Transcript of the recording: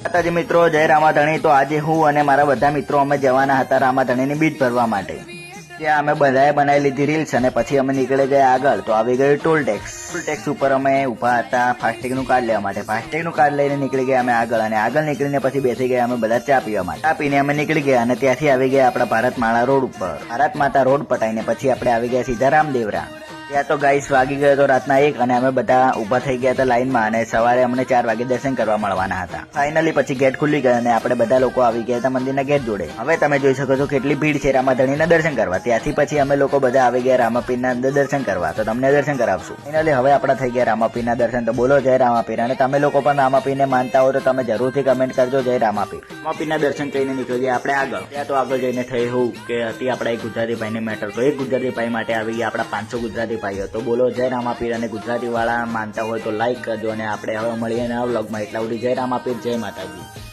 માતાજી મિત્રો, જય રામાધણી। તો આજે હું અને મારા બધા મિત્રો અમે જવાના હતા રામાધણીની બીજ ભરવા માટે। ત્યાં અમે બધાએ બનાવી લીધી રીલ્સ અને પછી અમે નીકળી ગયા આગળ। તો આવી ગયું ટોલ ટેક્સ ઉપર અમે ઊભા હતા ફાસ્ટેગનું કાર્ડ લેવા માટે। ફાસ્ટેગનું કાર્ડ લઈને નીકળી ગયા અમે આગળ અને આગળ નીકળીને પછી બેસી ગયા અમે બધા ચા પીવા માટે। ચા પીને અમે નીકળી ગયા અને ત્યાંથી આવી ગયા આપણા ભારત માળા રોડ ઉપર। ભારત માતા રોડ પટાઈને પછી આપણે આવી ગયા સીધા રામદેવરા। ત્યાં તો ગાઈસ વાગી ગયો તો રાતના 1 અને અમે બધા ઊભા થઈ ગયા હતા લાઈનમાં અને સવારે અમને 4 વાગે દર્શન કરવા મળવાના હતા। ફાઇનલી પછી ગેટ ખુલી ગયા અને આપણે બધા લોકો આવી ગયા હતા મંદિરના ગેટ જોડે। હવે તમે જોઈ શકો છો કેટલી ભીડ છે રામાધણીના દર્શન કરવા। ત્યાંથી પછી અમે લોકો બધા આવી ગયા રામાપીરના અંદર દર્શન કરવા। તો તમને દર્શન કરાવશું। ફાઇનલી હવે આપણા થઈ ગયા રામાપીરના દર્શન। તો બોલો જય રામાપીર। અને તમે લોકો પણ રામાપીરને માનતા હો તો તમે જરૂરથી કમેન્ટ કરજો જય રામાપીર। રામાપીરના દર્શન કરીને નીકળી ગયા આપણે આગળ। ત્યાં તો આગળ જઈને થઈ હોઉં કે હતી આપણા એક ગુજરાતી ભાઈની મેટર। તો એક ગુજરાતી ભાઈ માટે આવી ગયા આપણા 500 ગુજરાતી ભાઈઓ। તો બોલો જય રામાપીર। અને ગુજરાતી વાળા માનતા હોય તો લાઈક કરજો અને આપણે હવે મળીએ નવા વ્લોગમાં। એટલા સુધી જય રામાપીર, જય માતાજી।